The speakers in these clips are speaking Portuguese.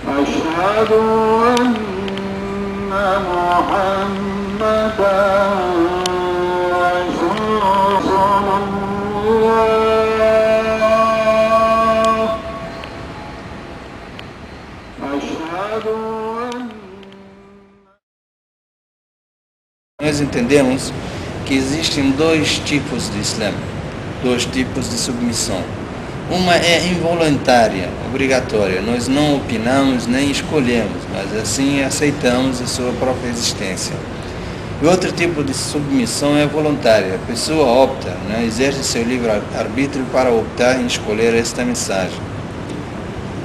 أشهد أن محمدا رسول الله أشهد أن Nós entendemos que existem dois tipos de Islã, dois tipos de submissão. Uma é involuntária, obrigatória. Nós não opinamos nem escolhemos, mas assim aceitamos a sua própria existência. E outro tipo de submissão é voluntária. A pessoa opta, exerce seu livre-arbítrio para optar em escolher esta mensagem.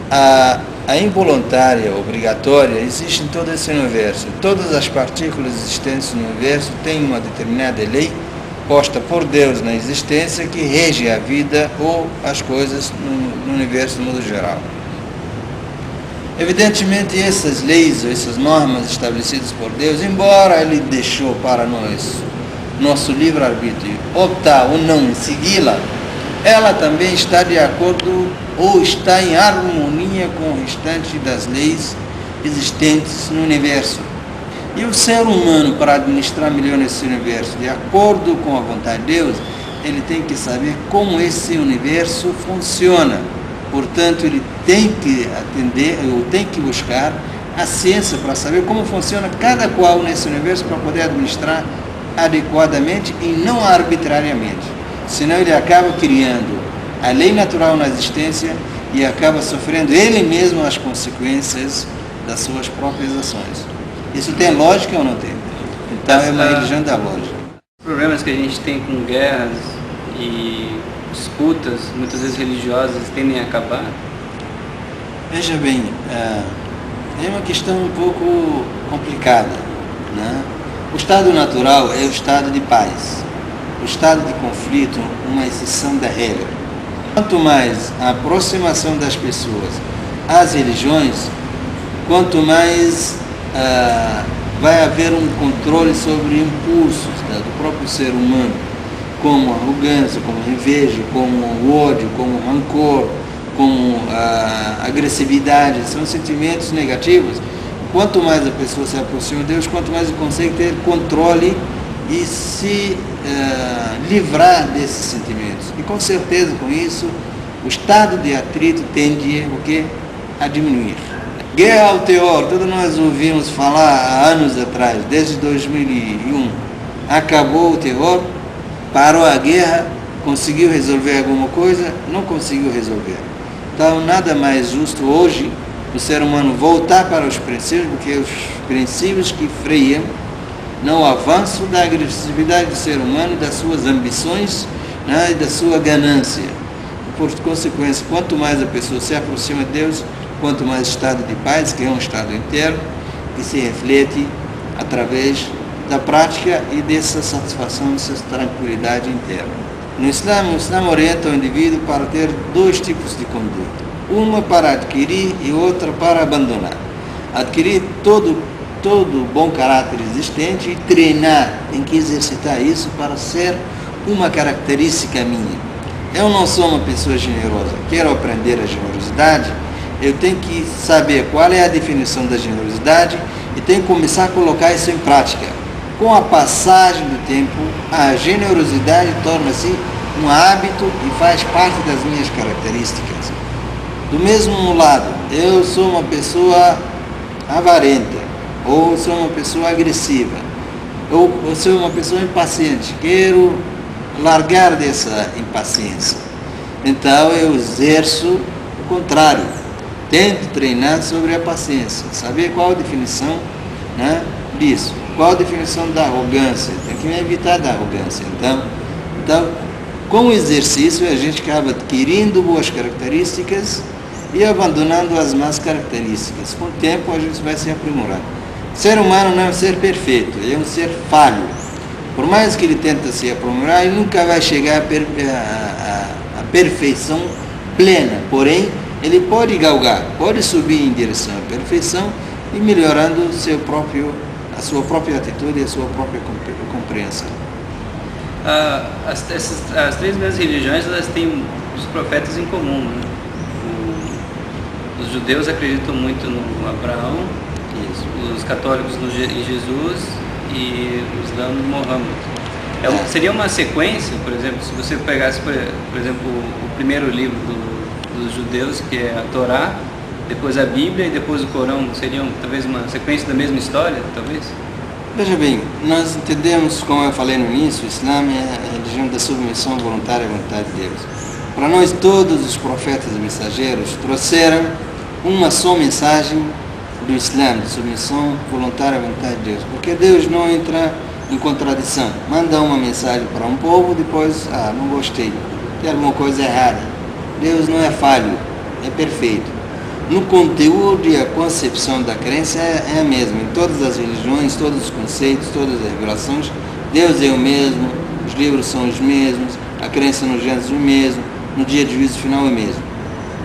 A involuntária, obrigatória, existe em todo esse universo. Todas as partículas existentes no universo têm uma determinada lei posta por Deus na existência que rege a vida ou as coisas no universo de modo geral. Evidentemente, essas leis ou essas normas estabelecidas por Deus, embora Ele deixou para nós nosso livre-arbítrio optar ou não em segui-la, ela também está de acordo ou está em harmonia com o restante das leis existentes no universo. E o ser humano, para administrar melhor esse universo, de acordo com a vontade de Deus, ele tem que saber como esse universo funciona. Portanto, ele tem que atender, ou tem que buscar a ciência para saber como funciona cada qual nesse universo para poder administrar adequadamente e não arbitrariamente. Senão ele acaba criando a lei natural na existência e acaba sofrendo ele mesmo as consequências das suas próprias ações. Isso tem lógica ou não tem? Então é uma religião da lógica. Os problemas que a gente tem com guerras e disputas, muitas vezes religiosas, tendem a acabar? Veja bem, é uma questão um pouco complicada, né? O estado natural é o estado de paz. O estado de conflito, uma exceção da regra. Quanto mais a aproximação das pessoas às religiões, quanto mais vai haver um controle sobre impulsos do próprio ser humano, como a arrogância, como a inveja, como o ódio, como o rancor, como a agressividade. São sentimentos negativos. Quanto mais a pessoa se aproxima de Deus, quanto mais ele consegue ter controle e se livrar desses sentimentos. E com certeza com isso o estado de atrito tende a diminuir. Guerra ao terror, todos nós ouvimos falar há anos atrás, desde 2001. Acabou o terror, parou a guerra, conseguiu resolver alguma coisa? Não conseguiu resolver. Então nada mais justo hoje o ser humano voltar para os princípios, porque os princípios que freiam no avanço da agressividade do ser humano, das suas ambições, e da sua ganância. Por consequência, quanto mais a pessoa se aproxima de Deus, quanto mais estado de paz, que é um estado interno, que se reflete através da prática e dessa satisfação, dessa tranquilidade interna. No Islã, o Islã orienta o indivíduo para ter dois tipos de conduta. Uma para adquirir e outra para abandonar. Adquirir todo bom caráter existente e treinar, tem que exercitar isso para ser uma característica minha. Eu não sou uma pessoa generosa, quero aprender a generosidade, eu tenho que saber qual é a definição da generosidade e tenho que começar a colocar isso em prática. Com a passagem do tempo, a generosidade torna-se um hábito e faz parte das minhas características. Do mesmo lado, eu sou uma pessoa avarenta, ou sou uma pessoa agressiva, ou sou uma pessoa impaciente, quero largar dessa impaciência. Então eu exerço o contrário, tento treinar sobre a paciência, saber qual a definição disso, qual a definição da arrogância, tem que me evitar da arrogância. Então, com o exercício a gente acaba adquirindo boas características e abandonando as más características. Com o tempo a gente vai se aprimorando. O ser humano não é um ser perfeito, ele é um ser falho. Por mais que ele tente se aprimorar, ele nunca vai chegar à perfeição plena. Porém, ele pode galgar, pode subir em direção à perfeição e melhorando a sua própria atitude e a sua própria compreensão. As três grandes religiões, elas têm os profetas em comum, né? Os judeus acreditam muito no Abraão, os católicos em Jesus e o Islã no Muhammad. Seria uma sequência, por exemplo, se você pegasse, por exemplo, o primeiro livro dos judeus, que é a Torá, depois a Bíblia e depois o Corão, seriam talvez uma sequência da mesma história, talvez? Veja bem, nós entendemos, como eu falei no início, o Islã é a religião da submissão voluntária à vontade de Deus. Para nós, todos os profetas e mensageiros trouxeram uma só mensagem do Islã, de submissão voluntária à vontade de Deus. Porque Deus não entra em contradição. Manda uma mensagem para um povo, depois, não gostei, tem alguma coisa errada. Deus não é falho, é perfeito. No conteúdo e a concepção da crença é a mesma. Em todas as religiões, todos os conceitos, todas as revelações, Deus é o mesmo, os livros são os mesmos, a crença no Gênesis é o mesmo, no dia de juízo final é o mesmo.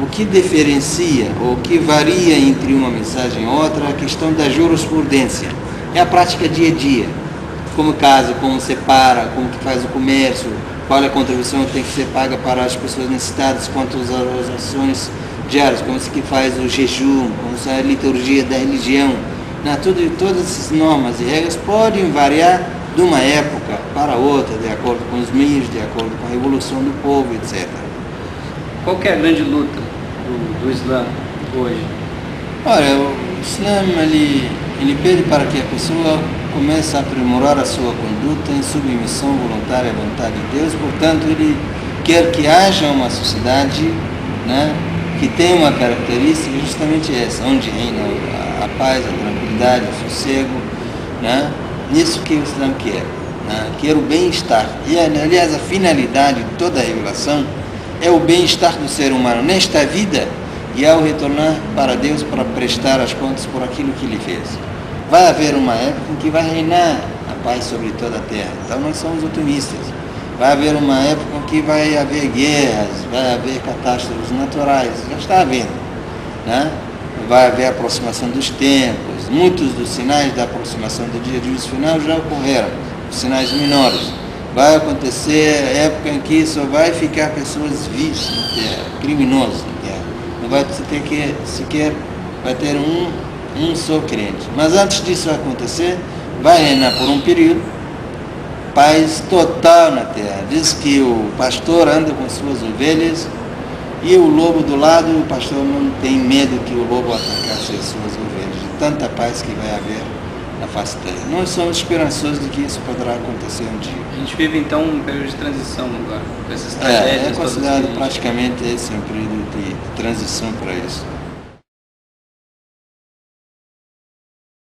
O que diferencia, ou o que varia entre uma mensagem e outra, é a questão da jurisprudência. É a prática dia a dia. Como casa, como separa, como que faz o comércio, qual é a contribuição que tem que ser paga para as pessoas necessitadas, quantas as ações diárias, como se que faz o jejum, como se a liturgia da religião. Todas essas normas e regras podem variar de uma época para outra, de acordo com os meios, de acordo com a evolução do povo, etc. Qual que é a grande luta do Islã hoje? Olha, o Islã ele pede para que a pessoa comece a aprimorar a sua conduta em submissão voluntária à vontade de Deus. Portanto, ele quer que haja uma sociedade, né, que tem uma característica justamente essa, onde reina a paz, a tranquilidade, o sossego, né? Nisso que o Islã quer, né? Quer o bem-estar. E, aliás, a finalidade de toda a revelação é o bem-estar do ser humano nesta vida e ao retornar para Deus para prestar as contas por aquilo que ele fez. Vai haver uma época em que vai reinar a paz sobre toda a terra. Então nós somos otimistas. Vai haver uma época em que vai haver guerras, vai haver catástrofes naturais, já está havendo, né? Vai haver a aproximação dos tempos, muitos dos sinais da aproximação do dia de juízo final já ocorreram, os sinais menores. Vai acontecer a época em que só vai ficar pessoas vivas na terra, criminosos na terra. Não vai ter que sequer, vai ter um só crente. Mas antes disso acontecer, vai reinar por um período paz total na terra. Diz que o pastor anda com suas ovelhas e o lobo do lado, o pastor não tem medo que o lobo atacasse as suas ovelhas, de tanta paz que vai haver na face da terra. Nós somos esperançosos de que isso poderá acontecer um dia. A gente vive então um período de transição agora, com essas tragédias. É considerado praticamente esse um período de transição para isso.